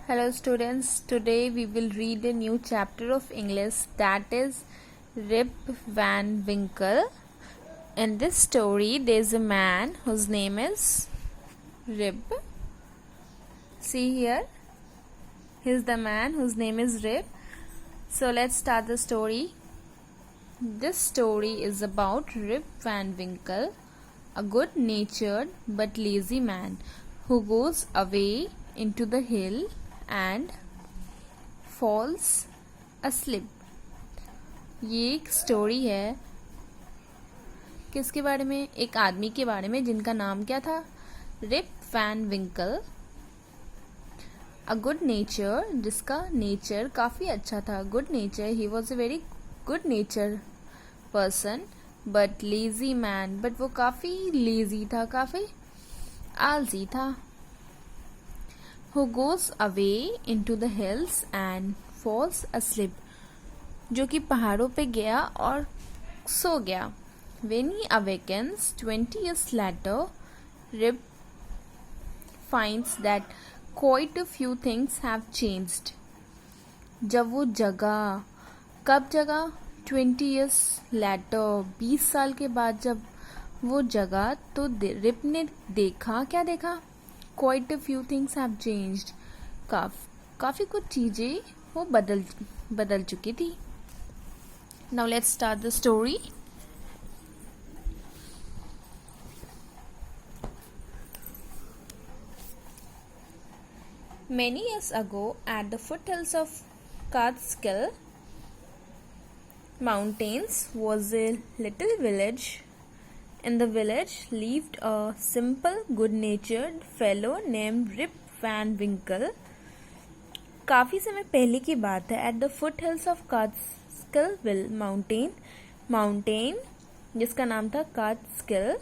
Hello students, today we will read a new chapter of English, that is Rip Van Winkle. In this story there is a man whose name is Rip. See here, he is the man whose name is Rip. So let's start the story. This story is about Rip Van Winkle, a good-natured but lazy man who goes away into the hill and falls asleep. ये एक story है किसके बारे में? एक आदमी के बारे में जिनका नाम क्या था? Rip Van Winkle. A good nature, जिसका नेचर काफ़ी अच्छा था. Good nature, he was a very good nature person. But lazy man, but वो काफ़ी लेजी था, काफ़ी आलसी था. Who goes away into the hills and falls asleep, जो कि पहाड़ों पे गया और सो गया. When he awakens 20 years later, Rip finds that quite a few things have changed. जब वो जगा, कब जगा? 20 years later, 20 साल के बाद जब वो जगा तो रिप ने देखा, क्या देखा? Quite a few things have changed. काफ़ी कुछ चीज़ें वो बदल चुकी थी. Now let's start the story. Many years ago, at the foothills of Catskill Mountains was a little village. In the village lived a simple, good-natured fellow named Rip Van Winkle. काफ़ी समय पहले की बात है. At the foothills of Catskill Mountain, जिसका नाम था Catskill,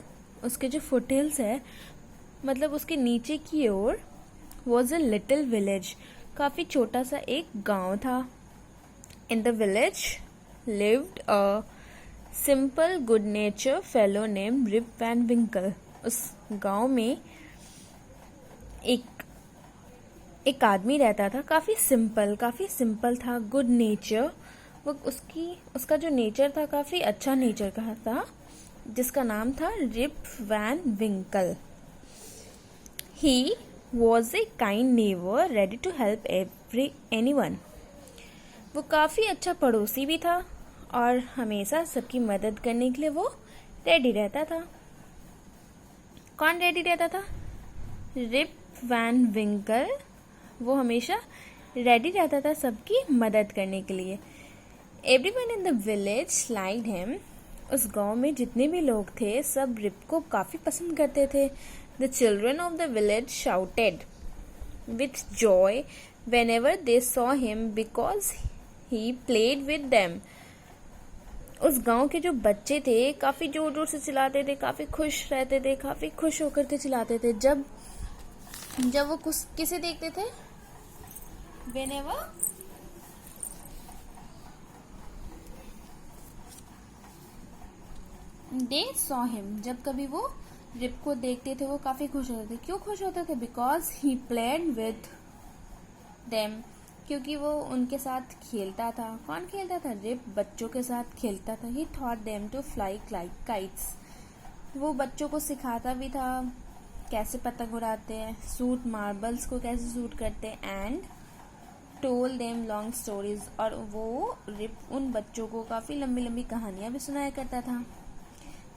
उसके जो foothills है, मतलब उसके नीचे की ओर, was a little village. काफ़ी छोटा सा एक गांव था. In the village lived a simple good nature fellow name Rip Van Winkle. उस गांव में एक आदमी रहता था. काफ़ी सिंपल था. गुड नेचर, वो उसका जो नेचर था काफ़ी अच्छा नेचर का था, जिसका नाम था Rip Van Winkle. He was a kind neighbour ready to help anyone. वो काफ़ी अच्छा पड़ोसी भी था और हमेशा सबकी मदद करने के लिए वो रेडी रहता था. कौन रेडी रहता था? Rip Van Winkle. वो हमेशा रेडी रहता था सबकी मदद करने के लिए. Everyone in the village liked him. उस गांव में जितने भी लोग थे सब रिप को काफ़ी पसंद करते थे. The children of the village shouted with Joy whenever they saw him because he played with them. उस गांव के जो बच्चे थे काफ़ी जोर जोर से चिल्लाते थे, काफ़ी खुश रहते थे, काफ़ी खुश होकर के चिल्लाते थे जब वो किसे देखते थे? Whenever they saw him, जब कभी वो रिप को देखते थे वो काफ़ी खुश होते थे. क्यों खुश होते थे? Because he played with them, क्योंकि वो उनके साथ खेलता था. कौन खेलता था? रिप बच्चों के साथ खेलता था. He thought them to fly like kites. वो बच्चों को सिखाता भी था कैसे पतंग उड़ाते हैं, मार्बल्स को कैसे शूट करते हैं, and told them long stories. और वो रिप उन बच्चों को काफ़ी लंबी लंबी कहानियाँ भी सुनाया करता था.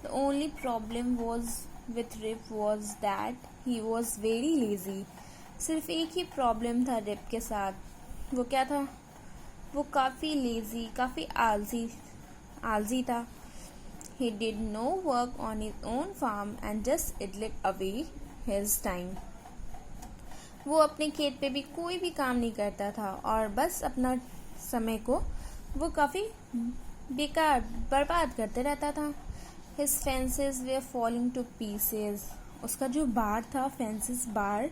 The only problem was with Rip was that he was very lazy. सिर्फ एक ही प्रॉब्लम था रिप के साथ. वो क्या था? वो काफ़ी लेजी, काफ़ी आलसी था. He did no work on his own farm and just idled away his time. वो अपने खेत पे भी कोई भी काम नहीं करता था और बस अपना समय को वो काफ़ी बेकार बर्बाद करते रहता था. His fences were falling to pieces. उसका जो बाड़ था, फेंसेस बाड़,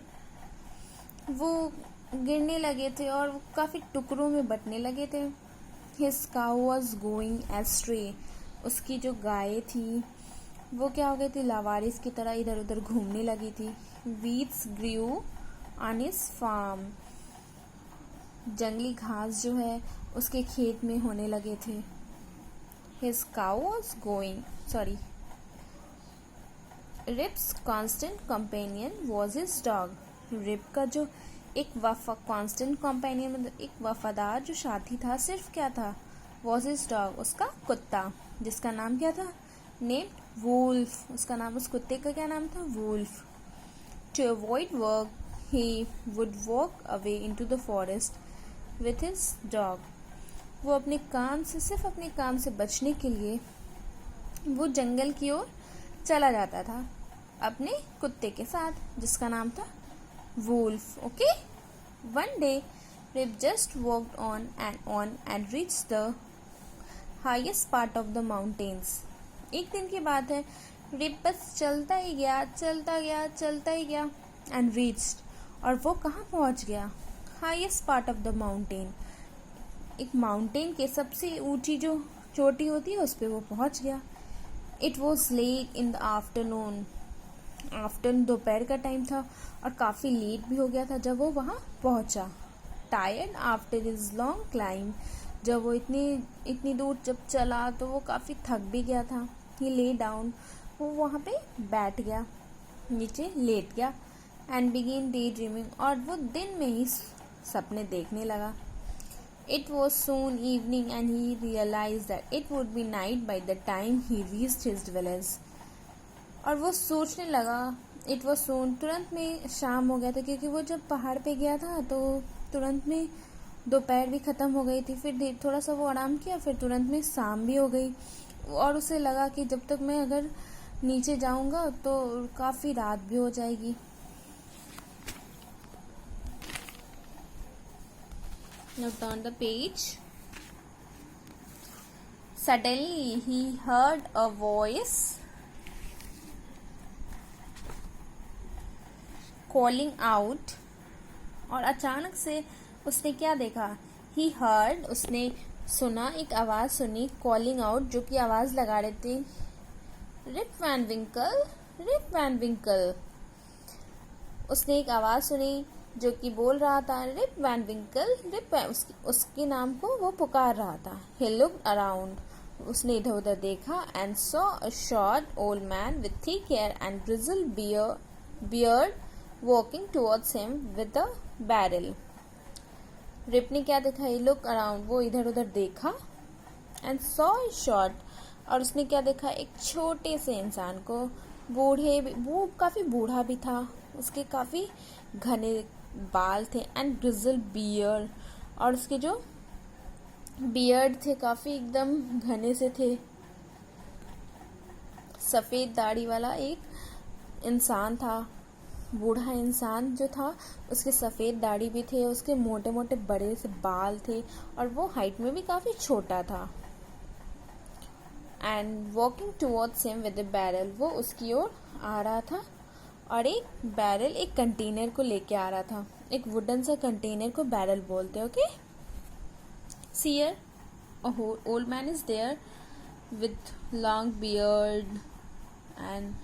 वो गिरने लगे थे और वो काफ़ी टुकड़ों में बटने लगे थे. His cow was going astray. उसकी जो गाय थी वो क्या हो गई थी? लावारिस की तरह इधर उधर घूमने लगी थी. Weeds grew on his farm. जंगली घास जो है उसके खेत में होने लगे थे. His cow was going, sorry. Rip's constant companion was his dog. Rip का जो एक constant companion मतलब एक वफादार जो साथी था, सिर्फ क्या था, was his dog, उसका कुत्ता, जिसका नाम क्या था, named Wolf. उसका नाम, उस कुत्ते का क्या नाम था, Wolf. To avoid work, he would walk away into the forest with his dog. वो अपने काम से, सिर्फ अपने काम से बचने के लिए वो जंगल की ओर चला जाता था अपने कुत्ते के साथ, जिसका नाम था Wolf. Okay. One day Rip just walked on and reached the highest part of the mountains. एक दिन की बात है, रिप बस चलता ही गया एंड रीच्ड, और वो कहाँ पहुँच गया, highest part of the mountain. एक माउंटेन के सबसे ऊंची जो चोटी होती है उस पे वो पहुंच गया. It was late in the afternoon. दोपहर का टाइम था और काफ़ी लेट भी हो गया था जब वो वहाँ पहुँचा. Tired after his long climb. जब वो इतनी दूर जब चला तो वो काफ़ी थक भी गया था. ही ले डाउन. वो वहाँ पे बैठ गया, नीचे लेट गया. And begin day dreaming. और वो दिन में ही सपने देखने लगा. It was soon evening and he realized that it would be night by the time he reached his village. और वो सोचने लगा, it was soon, तुरंत में शाम हो गया था, क्योंकि वो जब पहाड़ पे गया था तो तुरंत में दोपहर भी ख़त्म हो गई थी. फिर थोड़ा सा वो आराम किया, फिर तुरंत में शाम भी हो गई, और उसे लगा कि जब तक मैं अगर नीचे जाऊंगा तो काफ़ी रात भी हो जाएगी. Now turn the page. Suddenly he heard a voice calling out. और अचानक से उसने क्या देखा, he heard, उसने सुना, एक आवाज़ सुनी, calling out, जो कि आवाज़ लगा रहे थे, Rip Van Winkle. उसने एक आवाज़ सुनी जो कि बोल रहा था, रिप वैन विंकल. उसके नाम को वो पुकार रहा था. He looked around. उसने इधर उधर देखा and saw a short old man with thick hair and grizzled beard walking towards him with a barrel. Rip ने क्या देखा, he looked around, वो इधर उधर देखा, and saw a short, और उसने क्या देखा, एक छोटे से इंसान को, वो काफ़ी बूढ़ा भी था, उसके काफ़ी घने बाल थे, एंड ग्रिजल बियर्ड, और उसके जो बियर्ड थे काफ़ी एकदम घने से थे. सफ़ेद दाढ़ी वाला एक इंसान था, बूढ़ा इंसान जो था, उसके सफ़ेद दाढ़ी भी थे, उसके मोटे मोटे बड़े से बाल थे, और वो हाइट में भी काफ़ी छोटा था. And walking towards him with a barrel, वो उसकी ओर आ रहा था, और एक बैरल, एक कंटेनर को लेके आ रहा था. एक वुडन सा कंटेनर को बैरल बोलते हैं. Okay. See here, a old man is there with long beard, and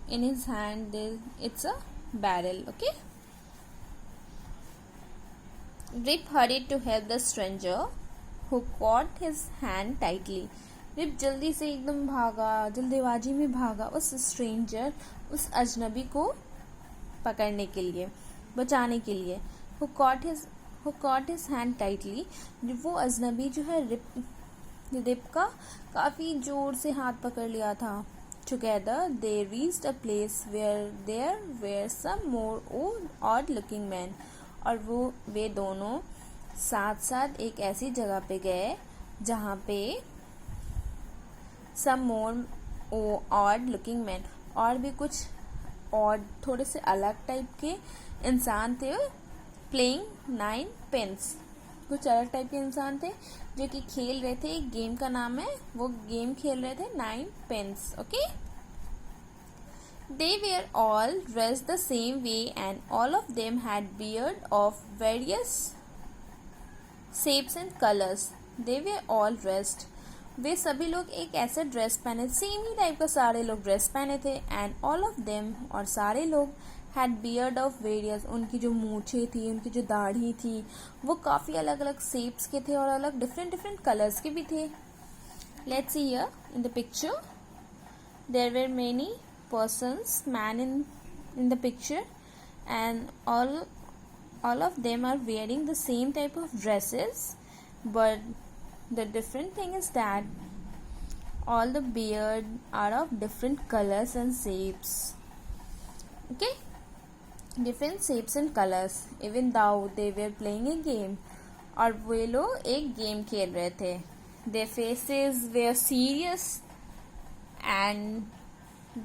in his hand it's a barrel. Okay. Rip hurried to help the stranger, who caught his hand tightly. Rip जल्दी से एकदम भागा, जल्दीबाजी में भागा उस stranger, उस अजनबी को पकड़ने के लिए, बचाने के लिए. Who caught his hand tightly. वो अजनबी जो है रिप का काफ़ी जोर से हाथ पकड़ लिया था. Together they reached a place where there were some more odd looking men. और वे दोनों साथ साथ एक ऐसी जगह पे गए जहाँ पे some more odd looking men, और भी कुछ odd, थोड़े से अलग टाइप के इंसान थे. playing 9 pins. कुछ अलग टाइप के इंसान थे जो कि खेल रहे थे. एक गेम का नाम है, वो गेम खेल रहे थे 9 pins. Okay. They were all dressed the same way and all of them had beard of various shapes and colors. They were all dressed. वे सभी लोग एक ऐसे ड्रेस पहने, सेम ही टाइप का सारे लोग ड्रेस पहने थे. एंड ऑल ऑफ देम, और सारे लोग हैड बियर्ड ऑफ वेरियस, उनकी जो मूछें थी, उनकी जो दाढ़ी थी, वो काफ़ी अलग अलग शेप्स के थे और अलग डिफरेंट डिफरेंट कलर्स के भी थे. Let's see here in the picture. There were many persons, man in the picture, and all of them are wearing the same type of dresses, but the different thing is that all the beard are of different colors and shapes. Okay, different shapes and colors, even though they were playing a game. और वे लोग एक game खेल रहे थे. Their faces were serious and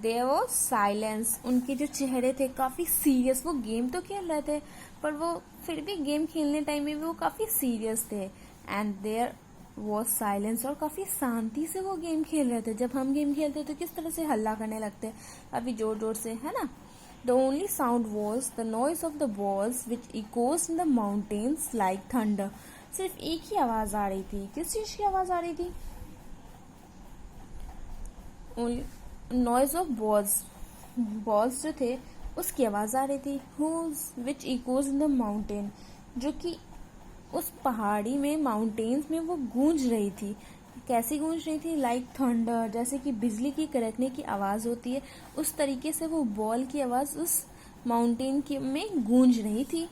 there was silence. उनके जो चेहरे थे काफ़ी सीरियस. वो गेम तो खेल रहे थे पर वो फिर भी गेम खेलने टाइम में भी वो काफ़ी सीरियस थे. एंड देयर वॉज साइलेंस, और काफ़ी शांति से वो गेम खेल रहे थे. जब हम गेम खेलते तो किस तरह से हल्ला करने लगते, काफ़ी जोर जोर से, है ना. The only sound was the noise of the balls which echoes in the mountains like thunder. सिर्फ एक ही आवाज़ आ रही थी. किस चीज़ की आवाज़ आ रही थी? ओनली नॉइज ऑफ बॉल्स जो थे उसकी आवाज़ आ रही थी. विच इकोज इन द माउंटेन, जो कि उस पहाड़ी में, माउंटेन्स में वो गूंज रही थी. कैसी गूंज रही थी? लाइक थंडर, जैसे कि बिजली की कड़कने की आवाज़ होती है, उस तरीके से वो बॉल की आवाज़ उस माउंटेन में गूंज रही थी.